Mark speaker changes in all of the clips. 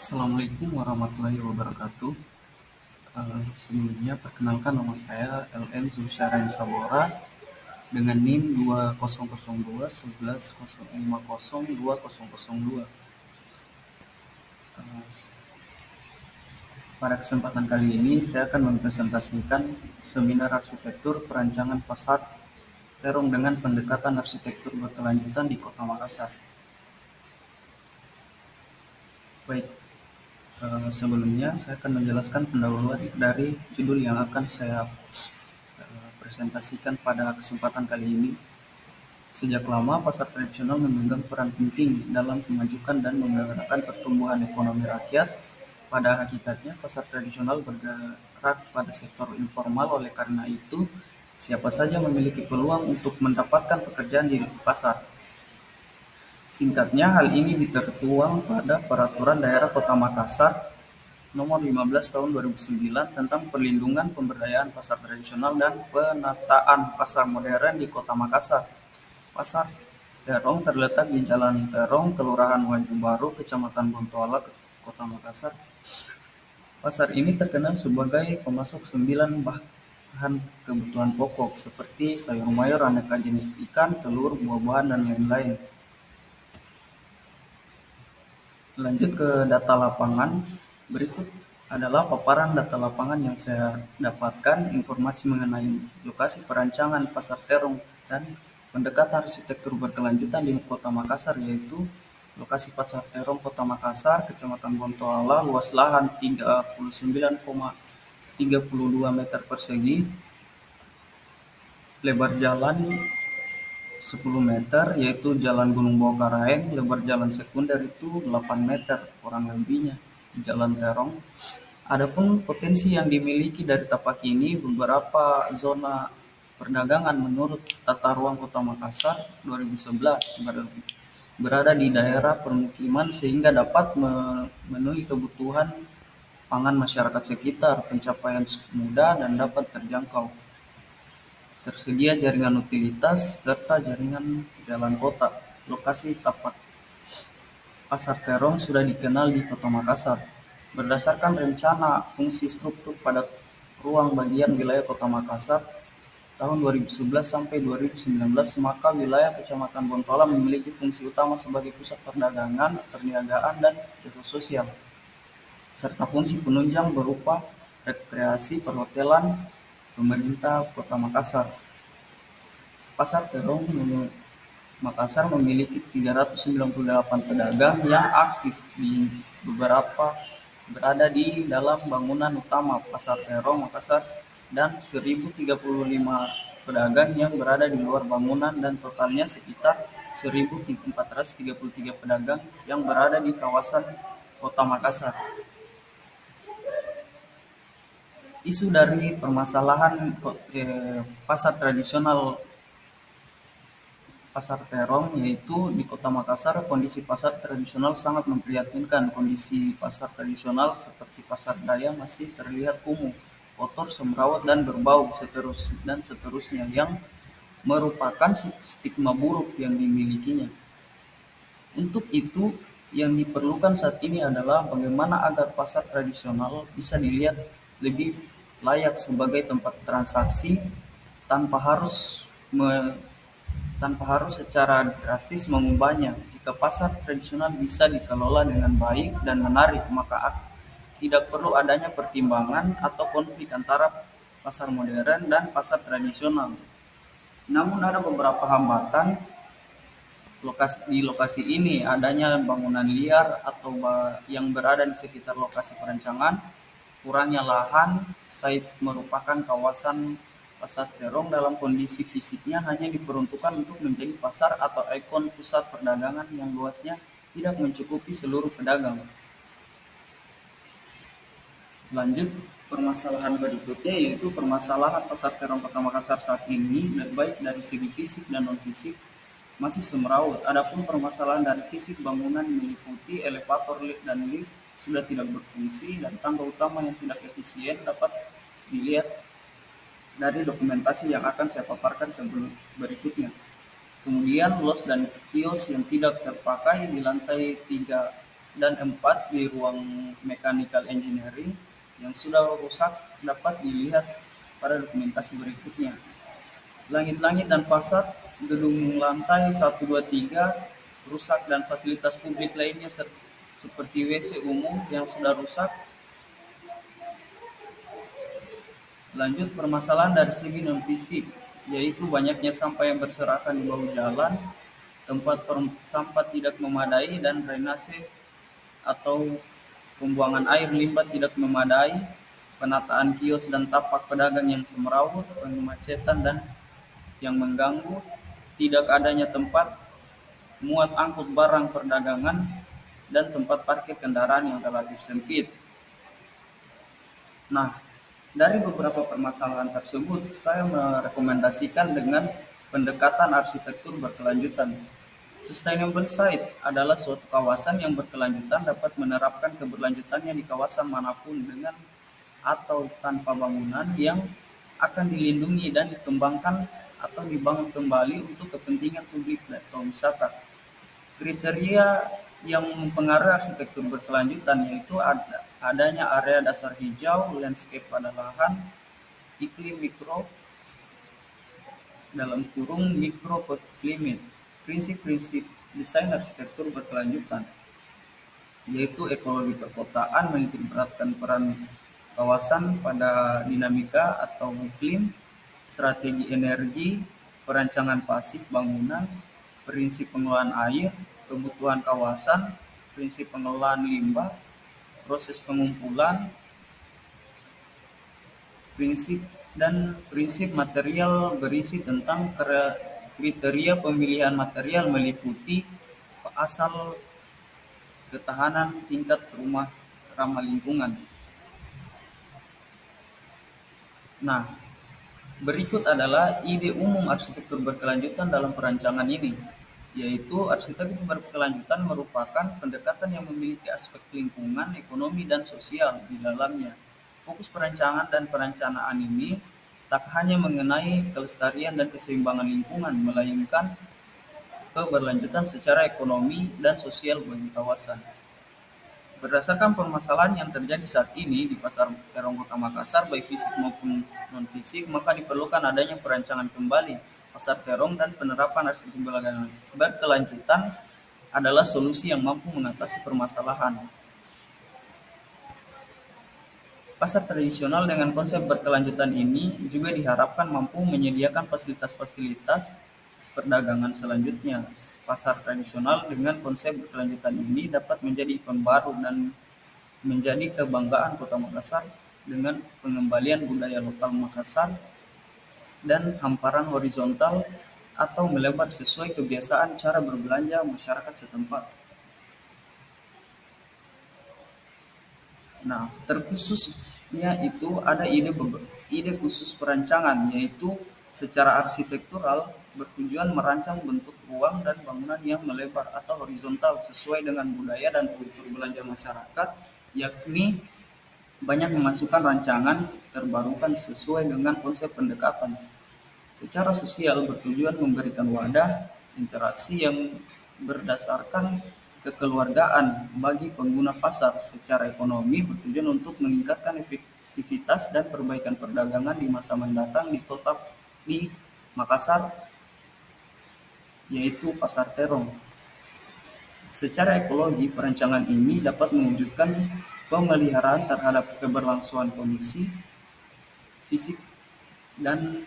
Speaker 1: Assalamualaikum warahmatullahi wabarakatuh. Sebelumnya perkenalkan nama saya LM Zulsyarain Sabora dengan NIM 2002 11 050 2002. Pada kesempatan kali ini saya akan mempresentasikan seminar arsitektur perancangan pasar terong dengan pendekatan arsitektur berkelanjutan di Kota Makassar. Baik, sebelumnya saya akan menjelaskan pendahuluan dari judul yang akan saya presentasikan pada kesempatan kali ini. Sejak lama, pasar tradisional memegang peran penting dalam memajukan dan menggerakkan pertumbuhan ekonomi rakyat. Pada hakikatnya, pasar tradisional bergerak pada sektor informal, oleh karena itu, siapa saja memiliki peluang untuk mendapatkan pekerjaan di pasar. Singkatnya, hal ini tertuang pada Peraturan Daerah Kota Makassar Nomor 15 Tahun 2009 tentang perlindungan pemberdayaan pasar tradisional dan penataan pasar modern di Kota Makassar. Pasar Terong terletak di Jalan Terong, Kelurahan Wajung Baru, Kecamatan Bontoala, Kota Makassar. Pasar ini terkenal sebagai pemasok 9 bahan kebutuhan pokok seperti sayur mayur, aneka jenis ikan, telur, buah-buahan, dan lain-lain. Lanjut ke data lapangan. Berikut adalah paparan data lapangan yang saya dapatkan, informasi mengenai lokasi perancangan pasar terong dan pendekatan arsitektur berkelanjutan di Kota Makassar, yaitu lokasi pasar terong Kota Makassar, Kecamatan Bontoala, luas lahan 39,32 meter persegi, lebar jalan 10 meter, yaitu Jalan Gunung Bawakaraeng. Lebar jalan sekunder itu 8 meter kurang lebihnya di Jalan Terong. Adapun potensi yang dimiliki dari tapak ini, beberapa zona perdagangan menurut Tata Ruang Kota Makassar 2011 berada di daerah permukiman sehingga dapat memenuhi kebutuhan pangan masyarakat sekitar, pencapaian mudah dan dapat terjangkau. Tersedia jaringan utilitas serta jaringan jalan kota. Lokasi tapak pasar terong sudah dikenal di Kota Makassar. Berdasarkan rencana fungsi struktur pada ruang bagian wilayah Kota Makassar tahun 2011 sampai 2019, maka wilayah Kecamatan Bontoala memiliki fungsi utama sebagai pusat perdagangan, perniagaan, dan jasa sosial, serta fungsi penunjang berupa rekreasi, perhotelan, pemerintah Kota Makassar. Pasar Terong Makassar memiliki 398 pedagang yang aktif, di beberapa berada di dalam bangunan utama Pasar Terong Makassar dan 1035 pedagang yang berada di luar bangunan, dan totalnya sekitar 1433 pedagang yang berada di kawasan Kota Makassar. Isu dari permasalahan pasar tradisional Pasar Terong, yaitu di Kota Makassar, kondisi pasar tradisional sangat memprihatinkan. Kondisi pasar tradisional seperti pasar Daya masih terlihat kumuh, kotor, semrawut, dan berbau, seterusnya, yang merupakan stigma buruk yang dimilikinya. Untuk itu, yang diperlukan saat ini adalah bagaimana agar pasar tradisional bisa dilihat lebih layak sebagai tempat transaksi tanpa harus secara drastis mengubahnya. Jika pasar tradisional bisa dikelola dengan baik dan menarik, maka tidak perlu adanya pertimbangan atau konflik antara pasar modern dan pasar tradisional. Namun ada beberapa hambatan di lokasi ini, adanya bangunan liar atau yang berada di sekitar lokasi perancangan, kurangnya lahan. Site merupakan kawasan pasar terong dalam kondisi fisiknya hanya diperuntukkan untuk menjadi pasar atau ikon pusat perdagangan yang luasnya tidak mencukupi seluruh pedagang. Lanjut, permasalahan berikutnya yaitu permasalahan pasar terong Kota Makassar saat ini, baik dari segi fisik dan non-fisik, masih semrawut. Adapun permasalahan dari fisik, bangunan meliputi elevator, lift, dan lift sudah tidak berfungsi, dan tangga utama yang tidak efisien dapat dilihat dari dokumentasi yang akan saya paparkan sebelum berikutnya. Kemudian los dan kios yang tidak terpakai di lantai 3 dan 4 di ruang mechanical engineering yang sudah rusak dapat dilihat pada dokumentasi berikutnya. Langit-langit dan fasad gedung lantai 1, 2, 3 rusak dan fasilitas publik lainnya seperti WC umum yang sudah rusak. Lanjut, permasalahan dari segi non-fisik, yaitu banyaknya sampah yang berserakan di bahu jalan, tempat sampah tidak memadai, dan drainase atau pembuangan air limbah tidak memadai, penataan kios dan tapak pedagang yang semrawut, kemacetan dan yang mengganggu, tidak adanya tempat muat angkut barang perdagangan, dan tempat parkir kendaraan yang relatif sempit. Nah, dari beberapa permasalahan tersebut, saya merekomendasikan dengan pendekatan arsitektur berkelanjutan. Sustainable site adalah suatu kawasan yang berkelanjutan dapat menerapkan keberlanjutannya di kawasan manapun dengan atau tanpa bangunan yang akan dilindungi dan dikembangkan atau dibangun kembali untuk kepentingan publik atau wisata. Kriteria yang mempengaruhi arsitektur berkelanjutan yaitu adanya area dasar hijau, landscape pada lahan, iklim mikro (mikroclimate). Prinsip-prinsip desain arsitektur berkelanjutan yaitu ekologi perkotaan menitikberatkan peran kawasan pada dinamika atau iklim, strategi energi, perancangan pasif bangunan, prinsip pengelolaan air, kebutuhan kawasan, prinsip pengelolaan limbah, proses pengumpulan, prinsip material berisi tentang kriteria pemilihan material meliputi asal, ketahanan, tingkat rumah ramah lingkungan. Nah, berikut adalah ide umum arsitektur berkelanjutan dalam perancangan ini, yaitu arsitektur berkelanjutan merupakan pendekatan yang memiliki aspek lingkungan, ekonomi, dan sosial di dalamnya. Fokus perancangan dan perencanaan ini tak hanya mengenai kelestarian dan keseimbangan lingkungan, melainkan keberlanjutan secara ekonomi dan sosial bagi kawasan. Berdasarkan permasalahan yang terjadi saat ini di Pasar Terong Kota Makassar, baik fisik maupun non-fisik, maka diperlukan adanya perancangan kembali Pasar Terong dan penerapan arsitektur berkelanjutan adalah solusi yang mampu mengatasi permasalahan. Pasar tradisional dengan konsep berkelanjutan ini juga diharapkan mampu menyediakan fasilitas-fasilitas perdagangan selanjutnya. Pasar tradisional dengan konsep berkelanjutan ini dapat menjadi ikon baru dan menjadi kebanggaan Kota Makassar dengan pengembalian budaya lokal Makassar dan hamparan horizontal atau melebar sesuai kebiasaan cara berbelanja masyarakat setempat. Nah, terkhususnya itu ada ide khusus perancangan, yaitu secara arsitektural bertujuan merancang bentuk ruang dan bangunan yang melebar atau horizontal sesuai dengan budaya dan kultur belanja masyarakat, yakni banyak memasukkan rancangan terbarukan sesuai dengan konsep pendekatan. Secara sosial bertujuan memberikan wadah interaksi yang berdasarkan kekeluargaan bagi pengguna pasar. Secara ekonomi bertujuan untuk meningkatkan efektivitas dan perbaikan perdagangan di masa mendatang di Makassar, yaitu Pasar Terong. Secara ekologi, perancangan ini dapat mewujudkan pemeliharaan terhadap keberlangsungan kondisi fisik dan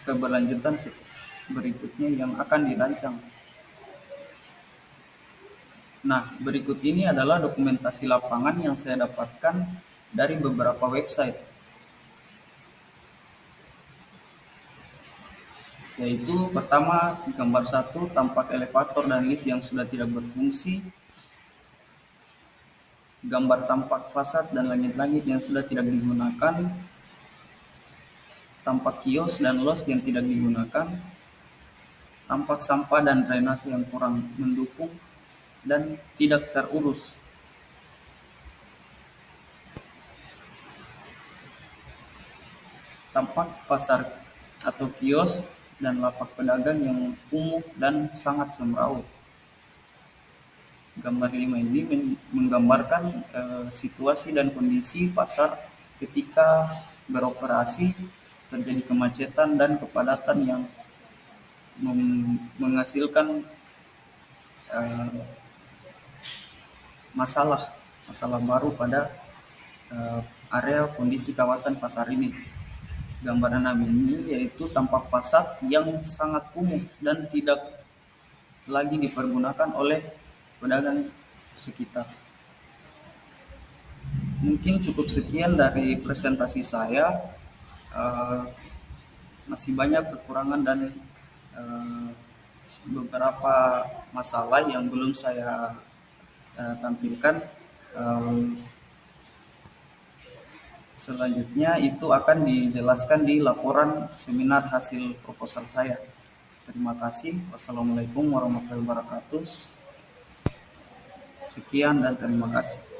Speaker 1: keberlanjutan berikutnya yang akan dirancang. Nah, berikut ini adalah dokumentasi lapangan yang saya dapatkan dari beberapa website, yaitu pertama gambar 1 tampak elevator dan lift yang sudah tidak berfungsi, gambar tampak fasad dan langit-langit yang sudah tidak digunakan, tampak kios dan los yang tidak digunakan, tampak sampah dan drainase yang kurang mendukung dan tidak terurus. Tampak pasar atau kios dan lapak pedagang yang kumuh dan sangat semrawut. Gambar 5 ini menggambarkan situasi dan kondisi pasar ketika beroperasi, terjadi kemacetan dan kepadatan yang menghasilkan eh, masalah masalah baru pada eh, area kondisi kawasan pasar ini. Gambar 6 ini yaitu tampak fasad yang sangat kumuh dan tidak lagi dipergunakan oleh pedagang sekitar. Mungkin cukup sekian dari presentasi saya. Eh, Masih banyak kekurangan dan eh, beberapa masalah yang belum saya tampilkan. Eh, Selanjutnya itu akan dijelaskan di laporan seminar hasil proposal saya. Terima kasih. Wassalamualaikum warahmatullahi wabarakatuh. Sekian dan terima kasih.